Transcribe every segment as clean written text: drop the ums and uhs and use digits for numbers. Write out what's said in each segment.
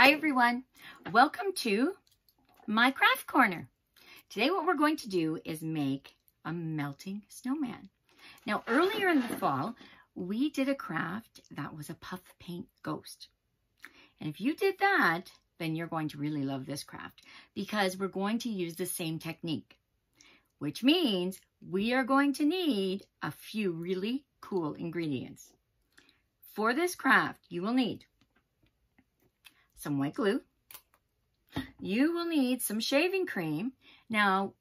Hi everyone, welcome to my craft corner. Today what we're going to do is make a melting snowman. Now earlier in the fall, we did a craft that was a puff paint ghost. And if you did that, then you're going to really love this craft because we're going to use the same technique, which means we are going to need a few really cool ingredients. For this craft, you will need some white glue. You will need some shaving cream. Now,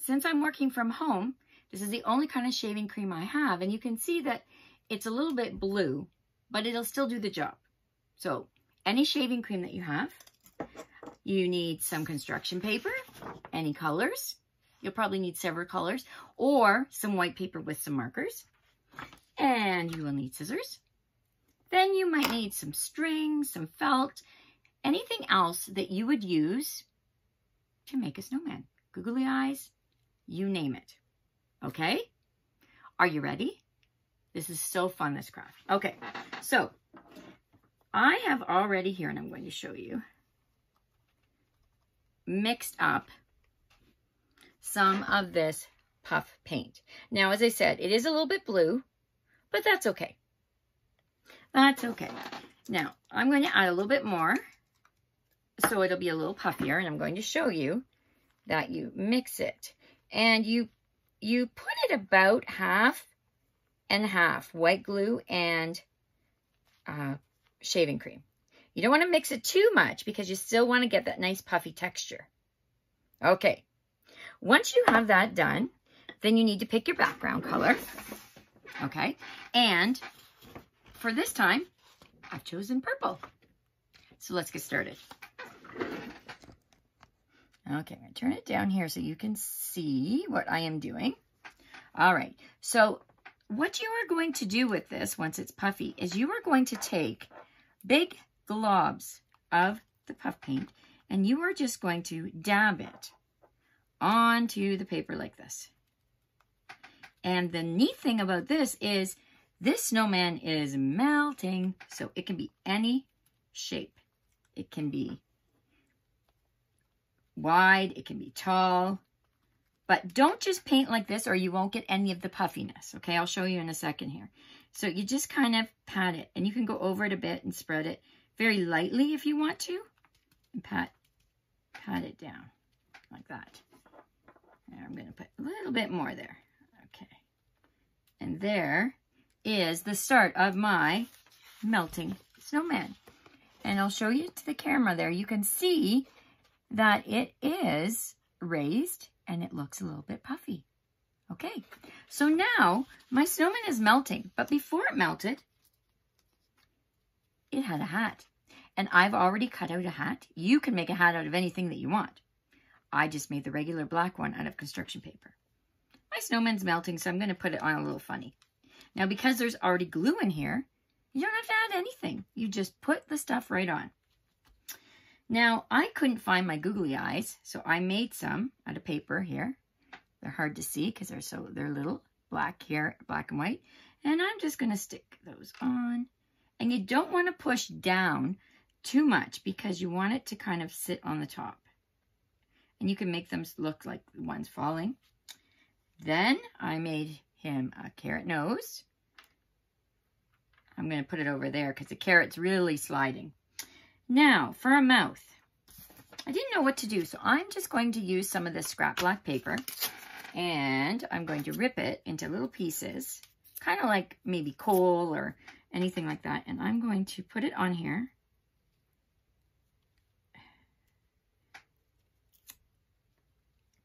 since I'm working from home, this is the only kind of shaving cream I have, and you can see that it's a little bit blue, but it'll still do the job. So, any shaving cream that you have. You need some construction paper, any colors. You'll probably need several colors, or some white paper with some markers. And you will need scissors. Then you might need some string, some felt, anything else that you would use to make a snowman. Googly eyes, you name it. Okay? Are you ready? This is so fun, this craft. Okay, so I have already here, and I'm going to show you, mixed up some of this puff paint. Now, as I said, it is a little bit blue, but that's okay. That's okay. Now, I'm going to add a little bit more so it'll be a little puffier, and I'm going to show you that you mix it. And you put it about half and half, white glue and shaving cream. You don't want to mix it too much because you still want to get that nice puffy texture. Okay. Once you have that done, then you need to pick your background color. Okay. And for this time, I've chosen purple. So let's get started. Okay, I'm going to turn it down here so you can see what I am doing. All right, so what you are going to do with this once it's puffy is you are going to take big globs of the puff paint and you are just going to dab it onto the paper like this. And the neat thing about this is this snowman is melting, so it can be any shape. It can be wide, it can be tall, but don't just paint like this or you won't get any of the puffiness, okay? I'll show you in a second here. So you just kind of pat it, and you can go over it a bit and spread it very lightly if you want to, and pat it down like that. And I'm going to put a little bit more there, okay? And there is the start of my melting snowman. And I'll show you to the camera there. You can see that it is raised and it looks a little bit puffy. Okay, so now my snowman is melting, but before it melted, it had a hat. And I've already cut out a hat. You can make a hat out of anything that you want. I just made the regular black one out of construction paper. My snowman's melting, so I'm going to put it on a little funny. Now, because there's already glue in here, you don't have to add anything. You just put the stuff right on. Now, I couldn't find my googly eyes, so I made some out of paper here. They're hard to see because they're little black here, black and white. And I'm just going to stick those on. And you don't want to push down too much because you want it to kind of sit on the top. And you can make them look like the ones falling. Then I made him a carrot nose. I'm going to put it over there because the carrot's really sliding. Now, for a mouth. I didn't know what to do, so I'm just going to use some of this scrap black paper, and I'm going to rip it into little pieces, kind of like maybe coal or anything like that, and I'm going to put it on here.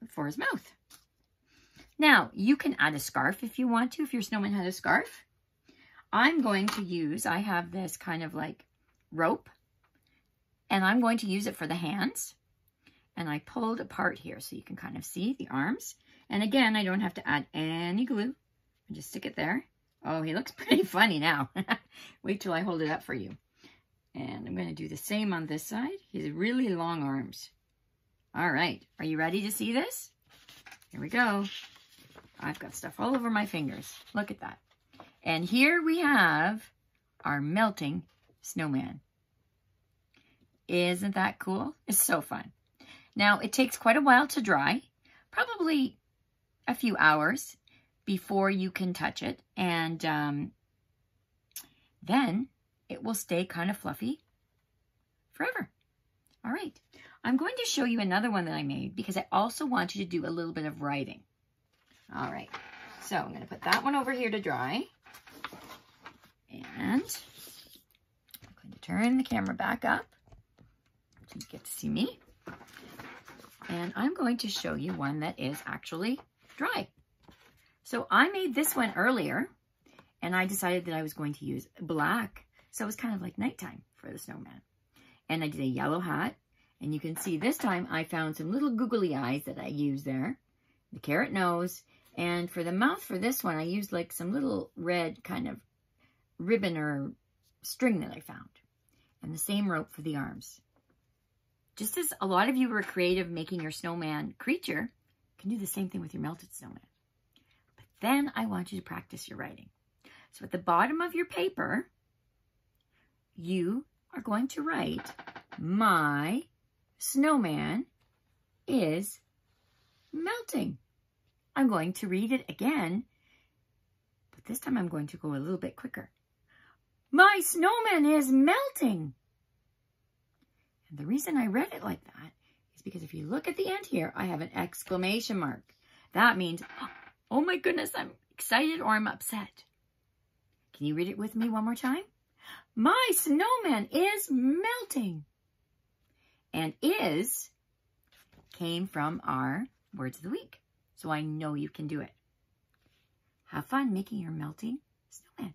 For his mouth. Now, you can add a scarf if you want to, if your snowman had a scarf. I'm going to use, I have this kind of like rope, and I'm going to use it for the hands. And I pulled apart here so you can kind of see the arms. And again, I don't have to add any glue. I just stick it there. Oh, he looks pretty funny now. Wait till I hold it up for you. And I'm going to do the same on this side. He has really long arms. All right, are you ready to see this? Here we go. I've got stuff all over my fingers. Look at that. And here we have our melting snowman. Isn't that cool? It's so fun. Now, it takes quite a while to dry, probably a few hours before you can touch it. And then it will stay kind of fluffy forever. All right. I'm going to show you another one that I made because I also want you to do a little bit of writing. All right. So I'm going to put that one over here to dry. And I'm going to turn the camera back up so you get to see me. And I'm going to show you one that is actually dry. So I made this one earlier, and I decided that I was going to use black. So it was kind of like nighttime for the snowman. And I did a yellow hat. And you can see this time I found some little googly eyes that I used there. The carrot nose. And for the mouth for this one, I used like some little red kind of ribbon or string that I found. And the same rope for the arms. Just as a lot of you were creative making your snowman creature, you can do the same thing with your melted snowman. But then I want you to practice your writing. So at the bottom of your paper, you are going to write, "My snowman is melting." I'm going to read it again, but this time I'm going to go a little bit quicker. "My snowman is melting." And the reason I read it like that is because if you look at the end here, I have an exclamation mark. That means, oh my goodness, I'm excited or I'm upset. Can you read it with me one more time? My snowman is melting. And is came from our words of the week. So I know you can do it. Have fun making your melting snowman.